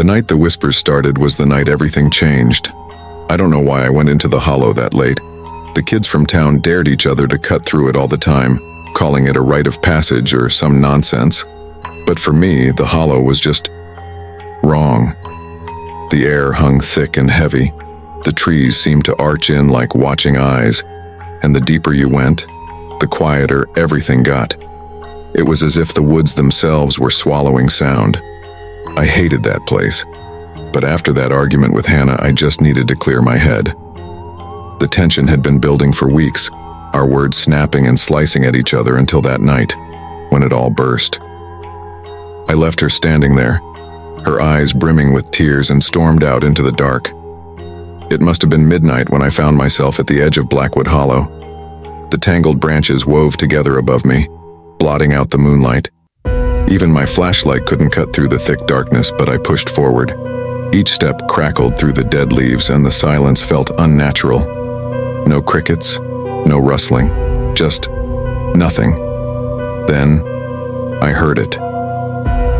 night the whispers started was the night everything changed. I don't know why I went into the hollow that late. The kids from town dared each other to cut through it all the time, calling it a rite of passage or some nonsense. But for me, the hollow was just wrong. The air hung thick and heavy. The trees seemed to arch in like watching eyes, and the deeper you went, the quieter everything got. It was as if the woods themselves were swallowing sound. I hated that place, but after that argument with Hannah, I just needed to clear my head. The tension had been building for weeks, our words snapping and slicing at each other until that night, when it all burst. I left her standing there, her eyes brimming with tears, and stormed out into the dark. It must have been midnight when I found myself at the edge of Blackwood Hollow. The tangled branches wove together above me, blotting out the moonlight. Even my flashlight couldn't cut through the thick darkness, but I pushed forward. Each step crackled through the dead leaves, and the silence felt unnatural. No crickets, no rustling, just nothing. Then, I heard it.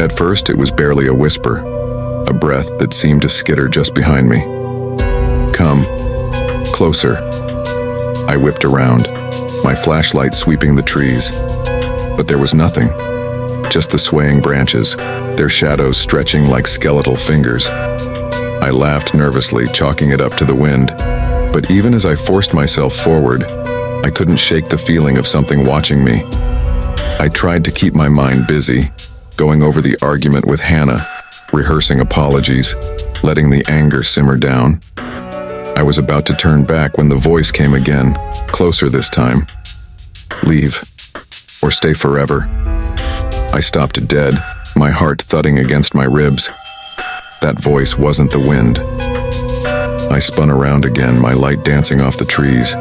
At first, it was barely a whisper, a breath that seemed to skitter just behind me. "Come, closer." I whipped around, my flashlight sweeping the trees. But there was nothing, just the swaying branches, their shadows stretching like skeletal fingers. I laughed nervously, chalking it up to the wind. But even as I forced myself forward, I couldn't shake the feeling of something watching me. I tried to keep my mind busy, going over the argument with Hannah, rehearsing apologies, letting the anger simmer down. I was about to turn back when the voice came again, closer this time. "Leave, or stay forever." I stopped dead, my heart thudding against my ribs. That voice wasn't the wind. I spun around again, my light dancing off the trees.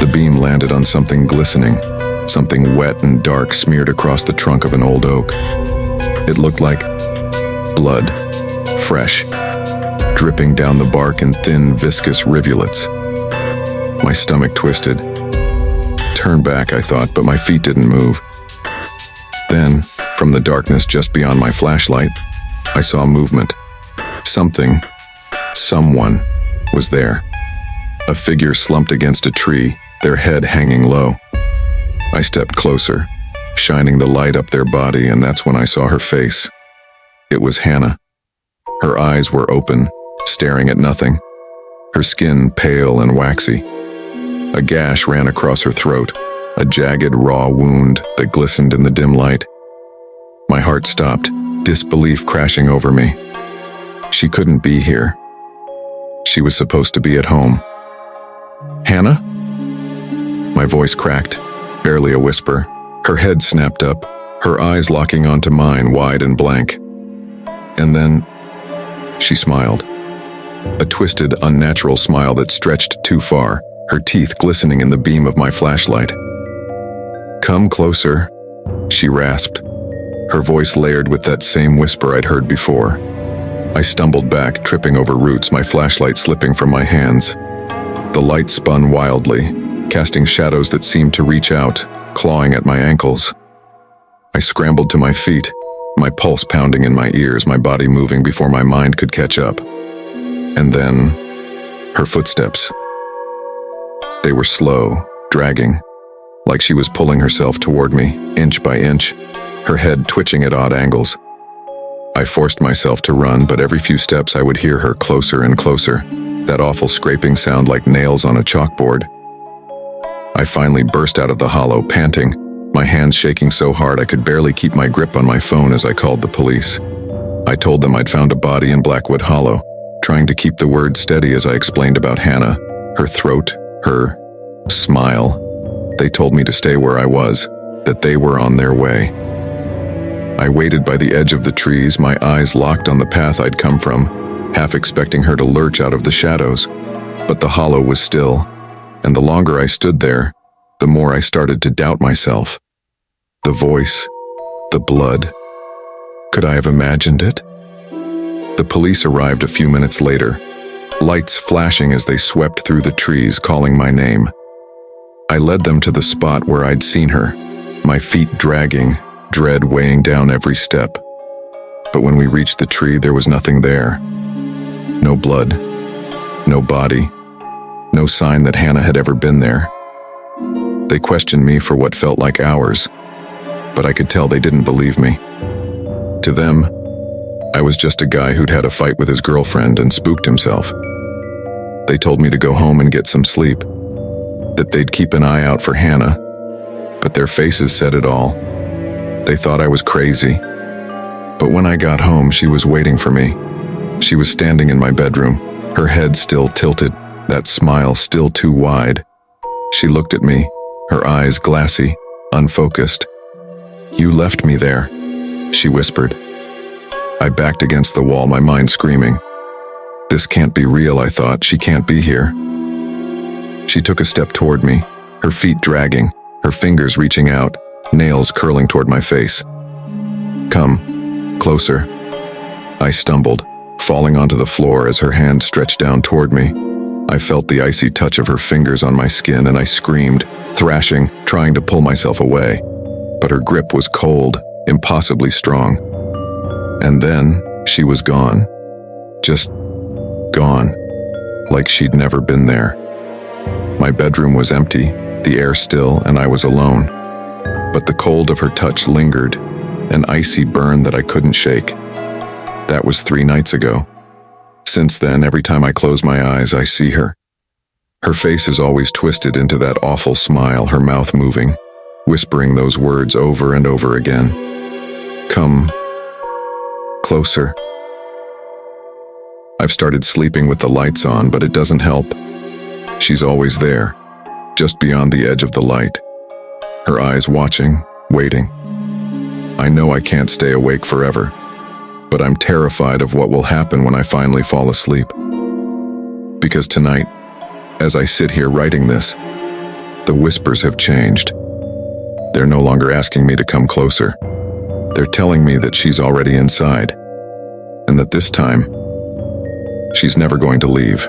The beam landed on something glistening, something wet and dark smeared across the trunk of an old oak. It looked like blood, fresh, dripping down the bark in thin, viscous rivulets. My stomach twisted. Turn back, I thought, but my feet didn't move. Then, from the darkness just beyond my flashlight, I saw movement. Someone was there. A figure slumped against a tree, their head hanging low. I stepped closer, shining the light up their body, and that's when I saw her face. It was Hannah. Her eyes were open, staring at nothing, her skin pale and waxy. A gash ran across her throat, a jagged, raw wound that glistened in the dim light. My heart stopped, disbelief crashing over me. She couldn't be here. She was supposed to be at home. "Hannah?" My voice cracked, barely a whisper. Her head snapped up, her eyes locking onto mine, wide and blank. And then, she smiled. A twisted, unnatural smile that stretched too far, her teeth glistening in the beam of my flashlight. "Come closer," she rasped, her voice layered with that same whisper I'd heard before. I stumbled back, tripping over roots, my flashlight slipping from my hands. The light spun wildly, casting shadows that seemed to reach out, clawing at my ankles. I scrambled to my feet, my pulse pounding in my ears, my body moving before my mind could catch up. And then, her footsteps. They were slow, dragging, like she was pulling herself toward me, inch by inch, her head twitching at odd angles. I forced myself to run, but every few steps I would hear her closer and closer, that awful scraping sound like nails on a chalkboard. I finally burst out of the hollow, panting, my hands shaking so hard I could barely keep my grip on my phone as I called the police. I told them I'd found a body in Blackwood Hollow, trying to keep the words steady as I explained about Hannah, her throat, her smile. They told me to stay where I was, that they were on their way. I waited by the edge of the trees, my eyes locked on the path I'd come from, half expecting her to lurch out of the shadows. But the hollow was still, and the longer I stood there, the more I started to doubt myself. The voice, the blood. Could I have imagined it? The police arrived a few minutes later, lights flashing as they swept through the trees, calling my name. I led them to the spot where I'd seen her, my feet dragging, dread weighing down every step. But when we reached the tree, there was nothing there. No blood, no body, no sign that Hannah had ever been there. They questioned me for what felt like hours, but I could tell they didn't believe me. To them, I was just a guy who'd had a fight with his girlfriend and spooked himself. They told me to go home and get some sleep, that they'd keep an eye out for Hannah, but their faces said it all. They thought I was crazy. But when I got home, she was waiting for me. She was standing in my bedroom, her head still tilted, that smile still too wide. She looked at me, her eyes glassy, unfocused. "You left me there," she whispered. I backed against the wall, my mind screaming. This can't be real, I thought. She can't be here. She took a step toward me, her feet dragging, her fingers reaching out, nails curling toward my face. "Come, closer." I stumbled, falling onto the floor as her hand stretched down toward me. I felt the icy touch of her fingers on my skin and I screamed, thrashing, trying to pull myself away. But her grip was cold, impossibly strong. And then she was gone. Just gone, like she'd never been there. My bedroom was empty, the air still, and I was alone. But the cold of her touch lingered, an icy burn that I couldn't shake. That was 3 nights ago. Since then, every time I close my eyes, I see her. Her face is always twisted into that awful smile, her mouth moving, whispering those words over and over again. "Come closer." I've started sleeping with the lights on, but it doesn't help. She's always there, just beyond the edge of the light. Her eyes watching, waiting. I know I can't stay awake forever, but I'm terrified of what will happen when I finally fall asleep. Because tonight, as I sit here writing this, the whispers have changed. They're no longer asking me to come closer. They're telling me that she's already inside, and that this time, she's never going to leave.